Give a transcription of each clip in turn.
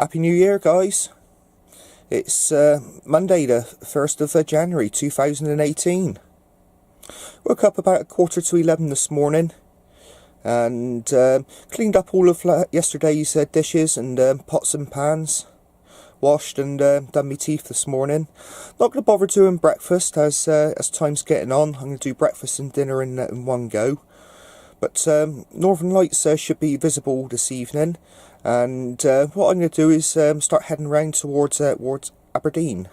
Happy New Year, guys. It's Monday the 1st of January 2018. Woke up about 11:15 this morning and cleaned up all of yesterday's dishes and pots and pans. Washed and done my teeth this morning. Not going to bother doing breakfast as time's getting on. I'm going to do breakfast and dinner in one go. But Northern Lights should be visible this evening, and what I'm going to do is start heading round towards Aberdeen.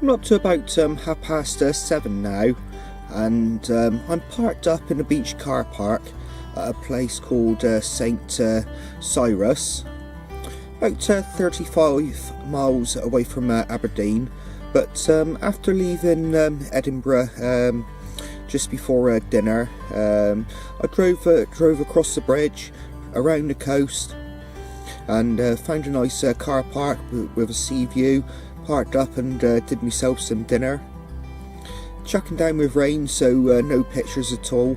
Coming up to about 7:30 now, and I'm parked up in a beach car park at a place called St. Cyrus, about 35 miles away from Aberdeen. But after leaving Edinburgh just before dinner, I drove across the bridge around the coast and found a nice car park with a sea view. Parked up and did myself some dinner. Chucking down with rain, so no pictures at all,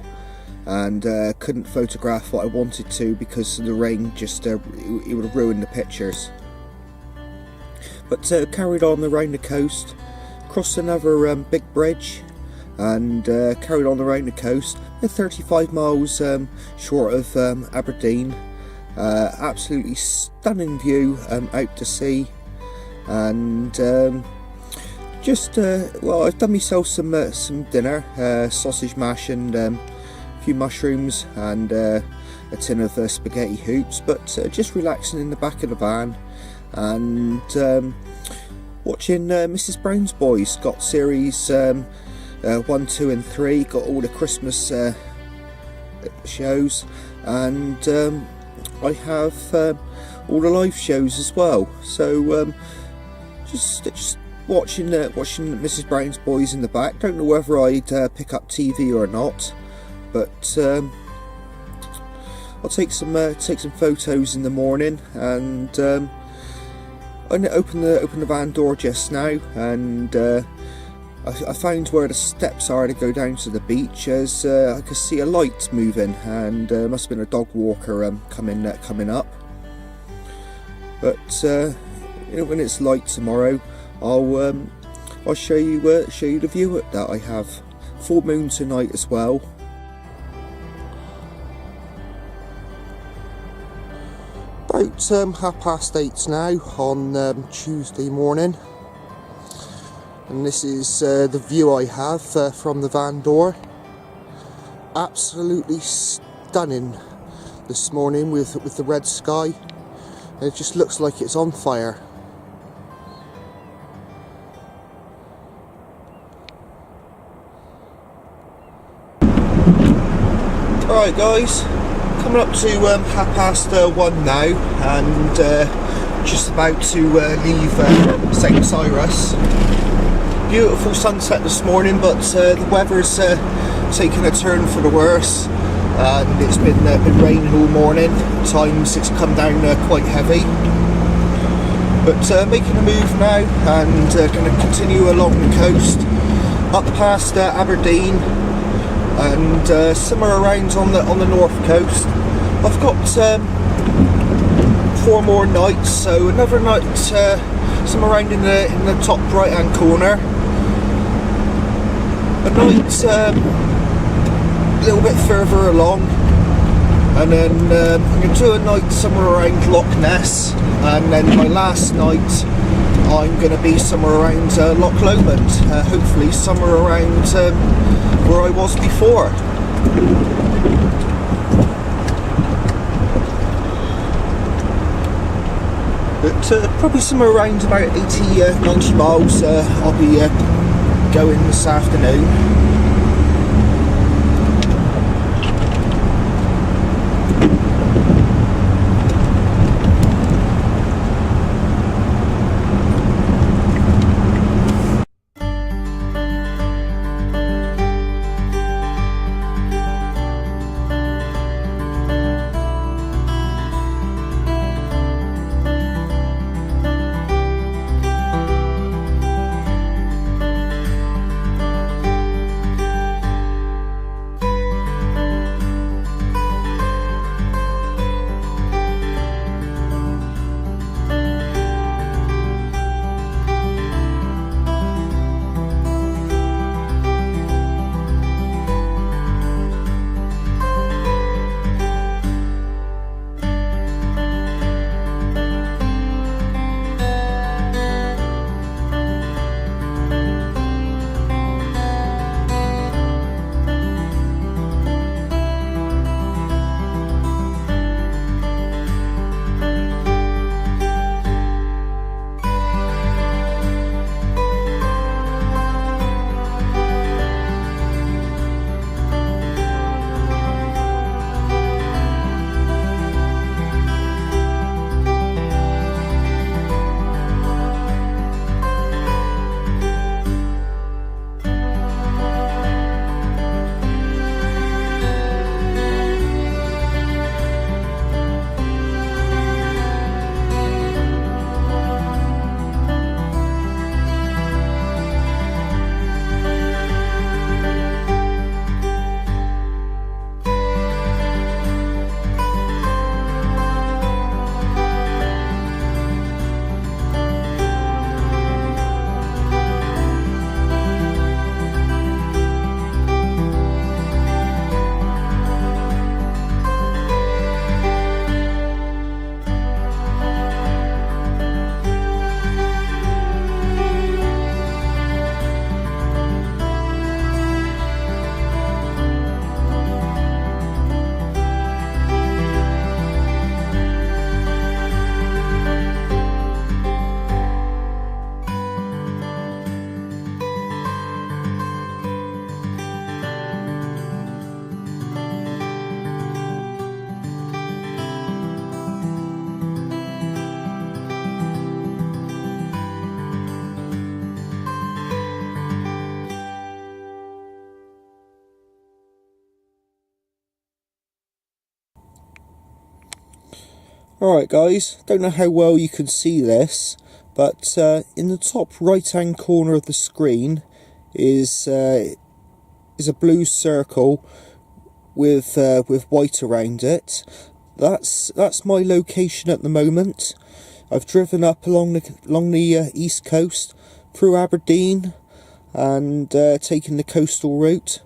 and couldn't photograph what I wanted to because the rain just it would have ruined the pictures. But carried on around the coast, crossed another big bridge, and carried on around the coast. 35 miles short of Aberdeen. Absolutely stunning view out to sea. And well, I've done myself some dinner, sausage mash and a few mushrooms and a tin of spaghetti hoops, but just relaxing in the back of the van and watching Mrs. Brown's Boys. Got series 1, 2 and 3, got all the Christmas shows, and I have all the live shows as well, so just watching Mrs. Brown's Boys in the back. Don't know whether I'd pick up TV or not, but I'll take some photos in the morning. And I'm gonna open the van door just now, and I found where the steps are to go down to the beach, as I could see a light moving, and must have been a dog walker coming up. But when it's light tomorrow, I'll show you the view that I have. Full moon tonight as well. About 8:30 now on Tuesday morning, and this is the view I have from the van door. Absolutely stunning this morning with the red sky. It just looks like it's on fire. Alright guys, coming up to 1:30 now, and just about to leave St. Cyrus. Beautiful sunset this morning, but the weather's taken a turn for the worse, and it's been raining all morning. At times it's come down quite heavy, but making a move now, and going to continue along the coast up past Aberdeen, and somewhere around on the north coast. I've got 4 more nights, so another night somewhere around in the top right hand corner, a night a little bit further along, and then I'm going to do a night somewhere around Loch Ness, and then my last night I'm going to be somewhere around Loch Lomond, hopefully somewhere around where I was before. But probably somewhere around about 80-90 miles I'll be going this afternoon. Alright guys, don't know how well you can see this, but in the top right hand corner of the screen is a blue circle with white around it. That's my location at the moment. I've driven up along the east coast through Aberdeen and taken the coastal route,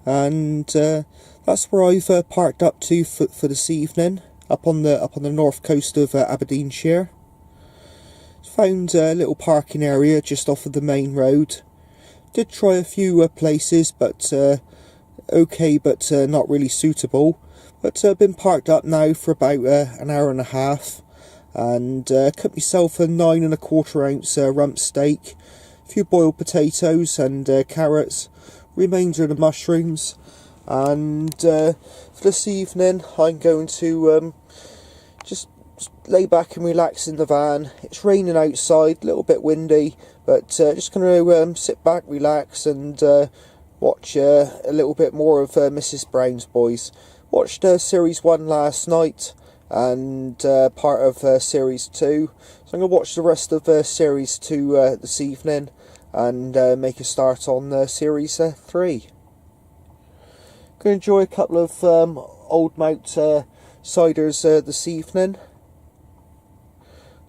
and that's where I've parked up to for this evening. Up on the north coast of Aberdeenshire. Found a little parking area just off of the main road. Did try a few places, but okay, but not really suitable. But been parked up now for about an hour and a half, and cut myself a 9 1/4 ounce rump steak, a few boiled potatoes and carrots, remainder of the mushrooms. And for this evening I'm going to just lay back and relax in the van. It's raining outside, a little bit windy, but just going to sit back, relax, and watch a little bit more of Mrs. Brown's Boys. Watched Series 1 last night and part of Series 2. So I'm going to watch the rest of Series 2 this evening and make a start on Series 3. Going to enjoy a couple of Old Malt ciders this evening,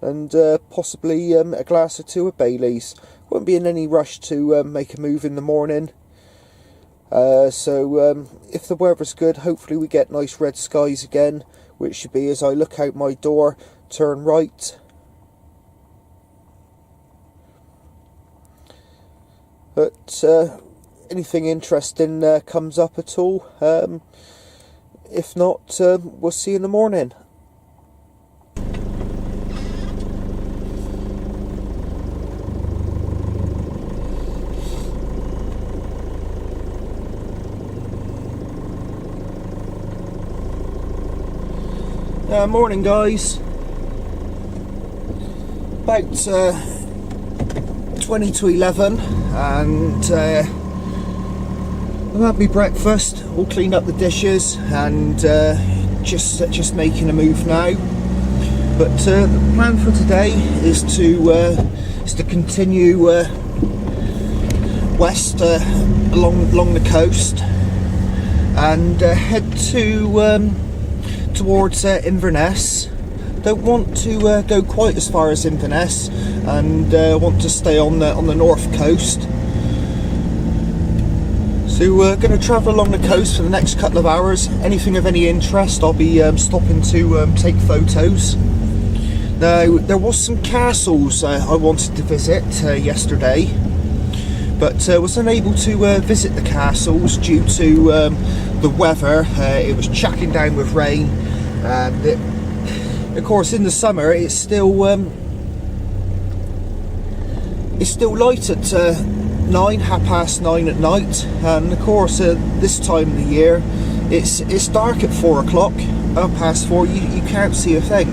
and possibly a glass or two of Baileys. Won't be in any rush to make a move in the morning. So if the weather's good, hopefully we get nice red skies again, which should be as I look out my door, turn right. But anything interesting comes up at all? If not, we'll see you in the morning. Morning, guys. About 20 to 11, and I've had my breakfast, all cleaned up the dishes, and just making a move now. But the plan for today is to continue west along the coast and head towards Inverness. Don't want to go quite as far as Inverness, and want to stay on the north coast. So we're going to travel along the coast for the next couple of hours. Anything of any interest, I'll be stopping to take photos. Now, there was some castles I wanted to visit yesterday, but was unable to visit the castles due to the weather. It was chucking down with rain, and of course in the summer it's still light at 9:30 at night, and of course this time of the year it's dark at 4 o'clock, 4:30. You can't see a thing.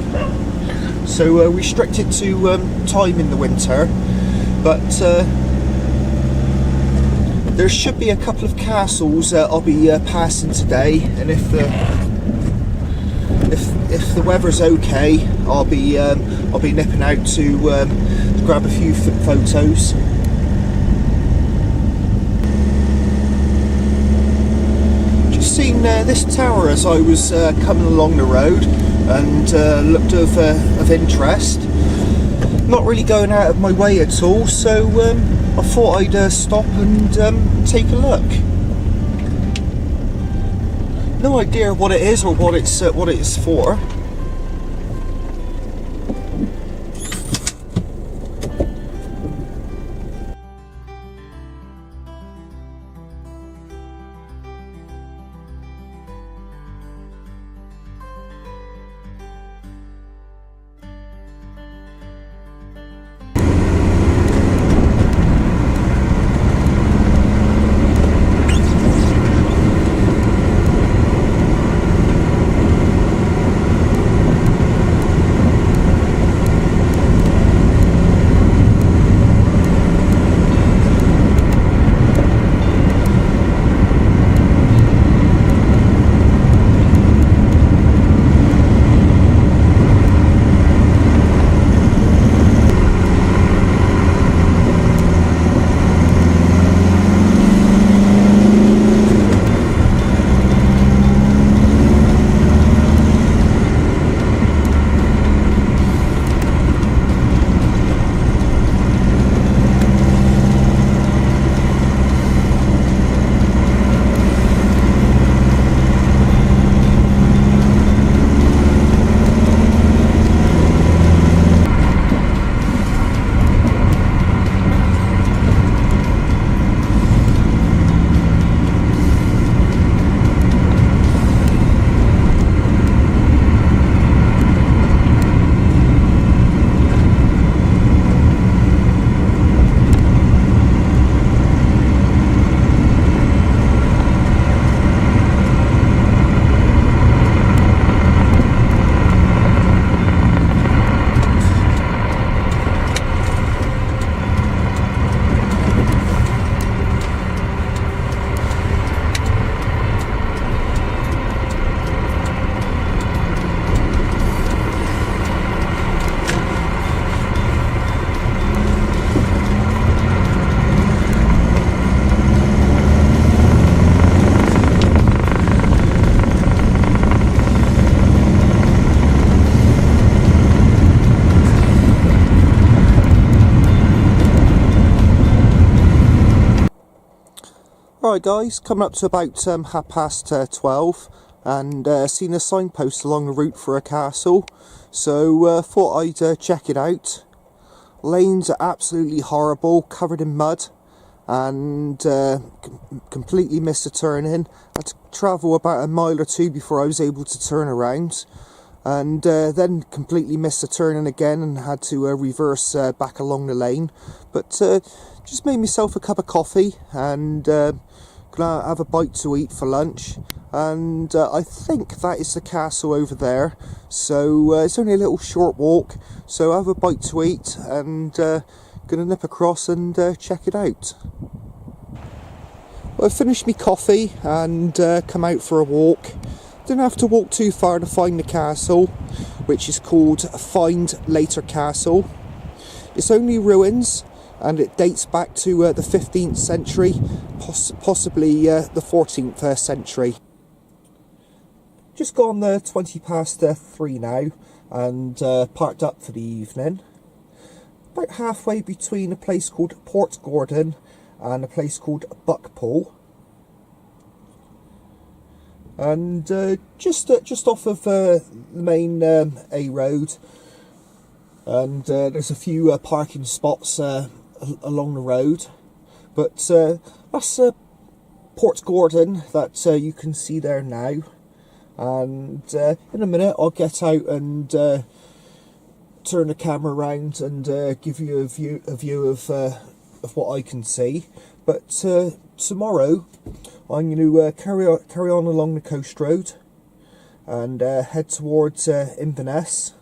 So restricted to time in the winter, but there should be a couple of castles I'll be passing today, and if the weather's okay, I'll be nipping out to grab a few photos. Just seen this tower as I was coming along the road, and looked of interest. Not really going out of my way at all, so I thought I'd stop and take a look. No idea what it is or what it's for. Right guys, coming up to about 12:30 and seen a signpost along the route for a castle, so thought I'd check it out. Lanes are absolutely horrible, covered in mud, and completely missed a turn in. I had to travel about a mile or two before I was able to turn around, and then completely missed a turn in again and had to reverse back along the lane. But just made myself a cup of coffee and gonna have a bite to eat for lunch, and I think that is the castle over there, so it's only a little short walk, so have a bite to eat and gonna nip across and check it out. Well, I finished my coffee and come out for a walk. Didn't have to walk too far to find the castle, which is called Findlater Castle. It's only ruins, and it dates back to the 15th century, possibly the 14th century. Just gone 3 now, and parked up for the evening. About halfway between a place called Port Gordon and a place called Buckpool. And just off of the main A road, and there's a few parking spots along the road, but that's Port Gordon that you can see there now. And in a minute I'll get out and turn the camera around and give you a view of what I can see. But tomorrow I'm going to carry on along the coast road and head towards Inverness.